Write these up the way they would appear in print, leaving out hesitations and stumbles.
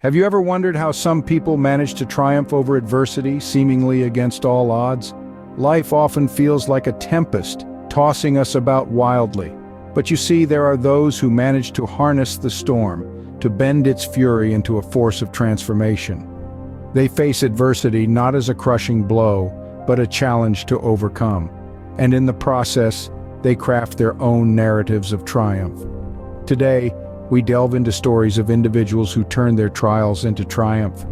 Have you ever wondered how some people manage to triumph over adversity, seemingly against all odds? Life often feels like a tempest, tossing us about wildly. But you see, there are those who manage to harness the storm, to bend its fury into a force of transformation. They face adversity not as a crushing blow, but a challenge to overcome. And in the process, they craft their own narratives of triumph. Today, we delve into stories of individuals who turn their trials into triumph.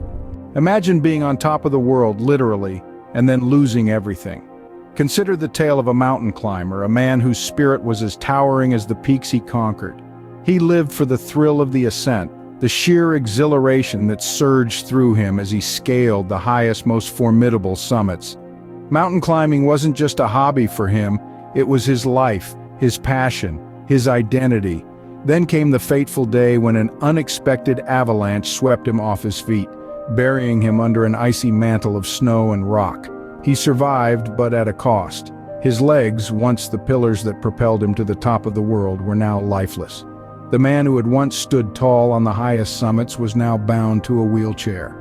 Imagine being on top of the world, literally, and then losing everything. Consider the tale of a mountain climber, a man whose spirit was as towering as the peaks he conquered. He lived for the thrill of the ascent, the sheer exhilaration that surged through him as he scaled the highest, most formidable summits. Mountain climbing wasn't just a hobby for him, it was his life, his passion, his identity. Then came the fateful day when an unexpected avalanche swept him off his feet, burying him under an icy mantle of snow and rock. He survived, but at a cost. His legs, once the pillars that propelled him to the top of the world, were now lifeless. The man who had once stood tall on the highest summits was now bound to a wheelchair.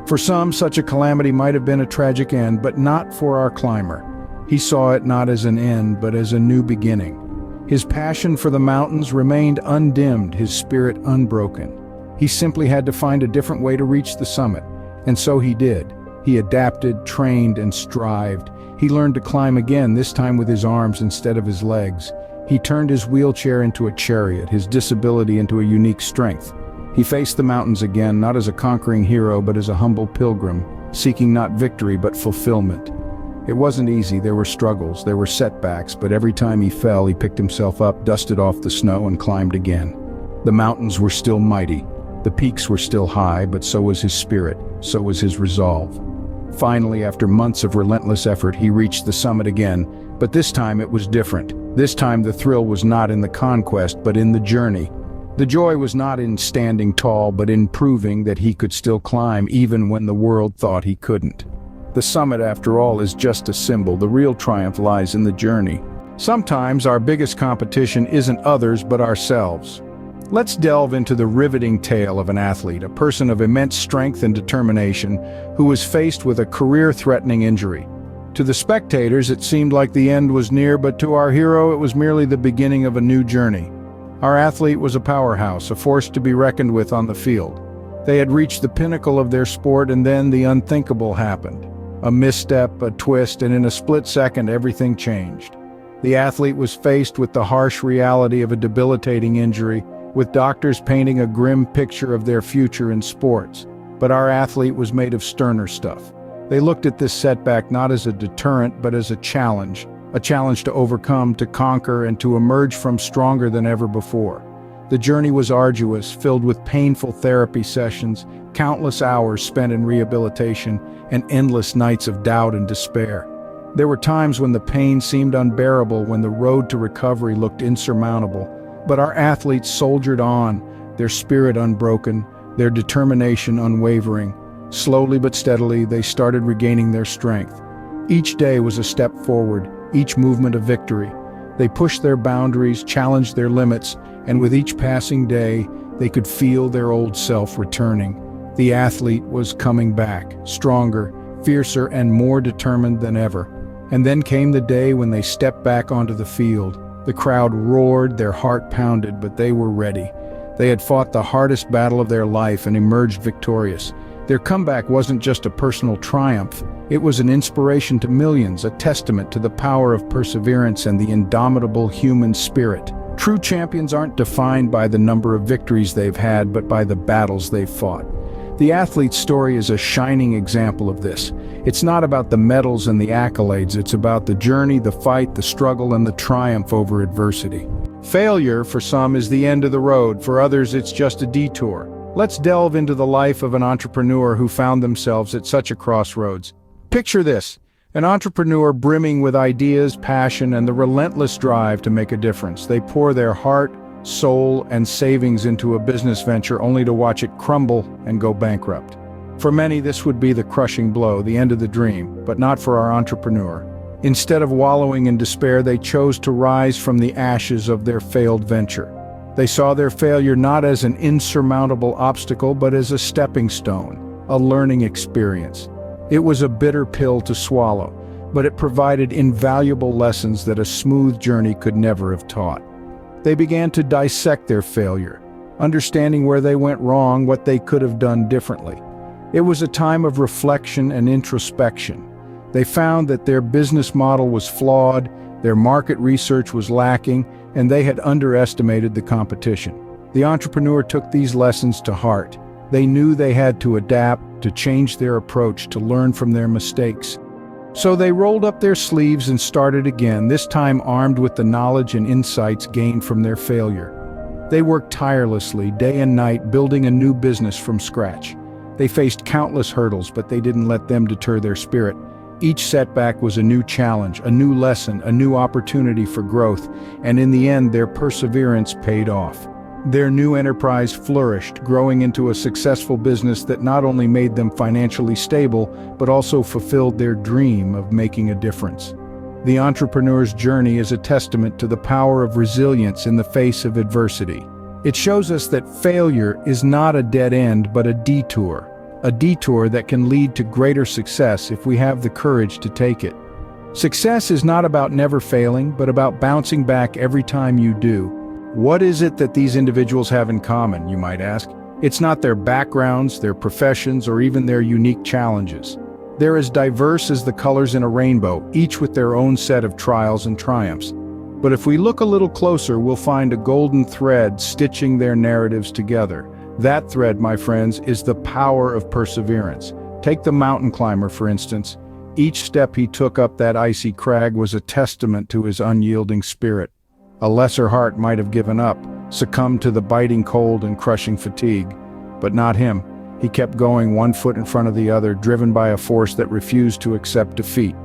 For some, such a calamity might have been a tragic end, but not for our climber. He saw it not as an end, but as a new beginning. His passion for the mountains remained undimmed, his spirit unbroken. He simply had to find a different way to reach the summit, and so he did. He adapted, trained, and strived. He learned to climb again, this time with his arms instead of his legs. He turned his wheelchair into a chariot, his disability into a unique strength. He faced the mountains again, not as a conquering hero, but as a humble pilgrim, seeking not victory but fulfillment. It wasn't easy, there were struggles, there were setbacks, but every time he fell, he picked himself up, dusted off the snow, and climbed again. The mountains were still mighty, the peaks were still high, but so was his spirit, so was his resolve. Finally, after months of relentless effort, he reached the summit again, but this time it was different. This time the thrill was not in the conquest, but in the journey. The joy was not in standing tall, but in proving that he could still climb even when the world thought he couldn't. The summit, after all, is just a symbol. The real triumph lies in the journey. Sometimes our biggest competition isn't others, but ourselves. Let's delve into the riveting tale of an athlete, a person of immense strength and determination, who was faced with a career-threatening injury. To the spectators, it seemed like the end was near, but to our hero, it was merely the beginning of a new journey. Our athlete was a powerhouse, a force to be reckoned with on the field. They had reached the pinnacle of their sport, and then the unthinkable happened. A misstep, a twist, and in a split second, everything changed. The athlete was faced with the harsh reality of a debilitating injury, with doctors painting a grim picture of their future in sports. But our athlete was made of sterner stuff. They looked at this setback not as a deterrent, but as a challenge to overcome, to conquer, and to emerge from stronger than ever before. The journey was arduous, filled with painful therapy sessions, countless hours spent in rehabilitation, and endless nights of doubt and despair. There were times when the pain seemed unbearable, when the road to recovery looked insurmountable. But our athletes soldiered on, their spirit unbroken, their determination unwavering. Slowly but steadily, they started regaining their strength. Each day was a step forward, each movement a victory. They pushed their boundaries, challenged their limits, and with each passing day, they could feel their old self returning. The athlete was coming back, stronger, fiercer, and more determined than ever. And then came the day when they stepped back onto the field. The crowd roared, their heart pounded, but they were ready. They had fought the hardest battle of their life and emerged victorious. Their comeback wasn't just a personal triumph, it was an inspiration to millions, a testament to the power of perseverance and the indomitable human spirit. True champions aren't defined by the number of victories they've had, but by the battles they've fought. The athlete's story is a shining example of this. It's not about the medals and the accolades, it's about the journey, the fight, the struggle, and the triumph over adversity. Failure, for some, is the end of the road, for others it's just a detour. Let's delve into the life of an entrepreneur who found themselves at such a crossroads. Picture this, an entrepreneur brimming with ideas, passion, and the relentless drive to make a difference. They pour their heart, soul, and savings into a business venture only to watch it crumble and go bankrupt. For many, this would be the crushing blow, the end of the dream, but not for our entrepreneur. Instead of wallowing in despair, they chose to rise from the ashes of their failed venture. They saw their failure not as an insurmountable obstacle but as a stepping stone, a learning experience. It was a bitter pill to swallow, but it provided invaluable lessons that a smooth journey could never have taught. They began to dissect their failure, understanding where they went wrong, what they could have done differently. It was a time of reflection and introspection. They found that their business model was flawed, their market research was lacking, and they had underestimated the competition. The entrepreneur took these lessons to heart. They knew they had to adapt, to change their approach, to learn from their mistakes. So they rolled up their sleeves and started again, this time armed with the knowledge and insights gained from their failure. They worked tirelessly, day and night, building a new business from scratch. They faced countless hurdles, but they didn't let them deter their spirit. Each setback was a new challenge, a new lesson, a new opportunity for growth, and in the end, their perseverance paid off. Their new enterprise flourished, growing into a successful business that not only made them financially stable, but also fulfilled their dream of making a difference. The entrepreneur's journey is a testament to the power of resilience in the face of adversity. It shows us that failure is not a dead end, but a detour that can lead to greater success if we have the courage to take it. Success is not about never failing, but about bouncing back every time you do. What is it that these individuals have in common, you might ask? It's not their backgrounds, their professions, or even their unique challenges. They're as diverse as the colors in a rainbow, each with their own set of trials and triumphs. But if we look a little closer, we'll find a golden thread stitching their narratives together. That thread, my friends, is the power of perseverance. Take the mountain climber, for instance. Each step he took up that icy crag was a testament to his unyielding spirit. A lesser heart might have given up, succumbed to the biting cold and crushing fatigue. But not him. He kept going, one foot in front of the other, driven by a force that refused to accept defeat.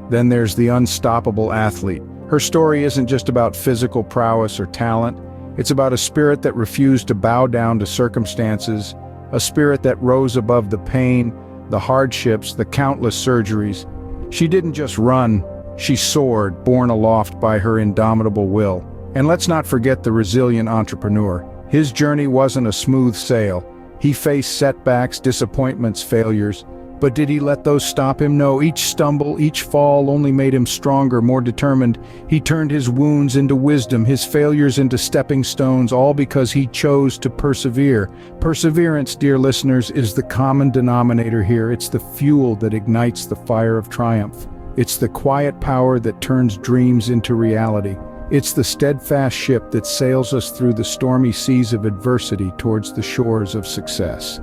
Then there's the unstoppable athlete. Her story isn't just about physical prowess or talent. It's about a spirit that refused to bow down to circumstances, a spirit that rose above the pain, the hardships, the countless surgeries. She didn't just run, she soared, borne aloft by her indomitable will. And let's not forget the resilient entrepreneur. His journey wasn't a smooth sail. He faced setbacks, disappointments, failures. But did he let those stop him? No, each stumble, each fall only made him stronger, more determined. He turned his wounds into wisdom, his failures into stepping stones, all because he chose to persevere. Perseverance, dear listeners, is the common denominator here. It's the fuel that ignites the fire of triumph. It's the quiet power that turns dreams into reality. It's the steadfast ship that sails us through the stormy seas of adversity towards the shores of success.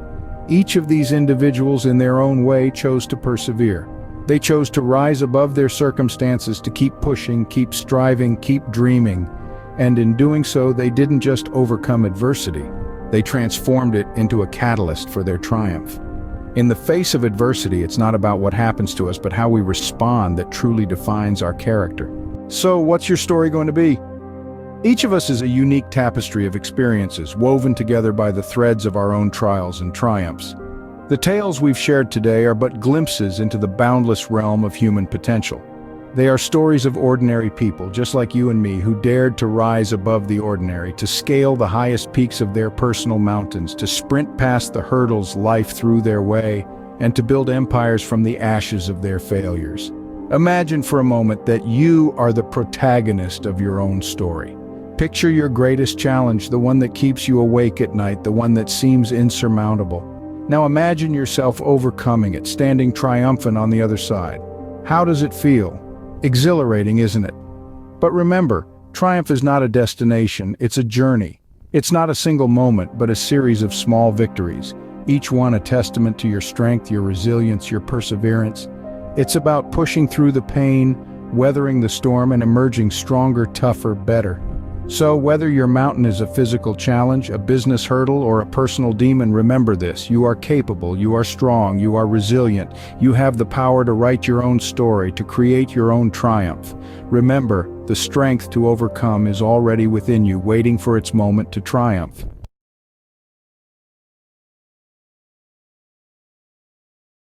Each of these individuals in their own way chose to persevere. They chose to rise above their circumstances, to keep pushing, keep striving, keep dreaming. And in doing so, they didn't just overcome adversity. They transformed it into a catalyst for their triumph. In the face of adversity, it's not about what happens to us, but how we respond that truly defines our character. So, what's your story going to be? Each of us is a unique tapestry of experiences, woven together by the threads of our own trials and triumphs. The tales we've shared today are but glimpses into the boundless realm of human potential. They are stories of ordinary people, just like you and me, who dared to rise above the ordinary, to scale the highest peaks of their personal mountains, to sprint past the hurdles life threw their way, and to build empires from the ashes of their failures. Imagine for a moment that you are the protagonist of your own story. Picture your greatest challenge, the one that keeps you awake at night, the one that seems insurmountable. Now imagine yourself overcoming it, standing triumphant on the other side. How does it feel? Exhilarating, isn't it? But remember, triumph is not a destination, it's a journey. It's not a single moment, but a series of small victories, each one a testament to your strength, your resilience, your perseverance. It's about pushing through the pain, weathering the storm, and emerging stronger, tougher, better. So whether your mountain is a physical challenge, a business hurdle, or a personal demon, remember this: you are capable, you are strong, you are resilient. You have the power to write your own story, to create your own triumph. Remember, the strength to overcome is already within you, waiting for its moment to triumph.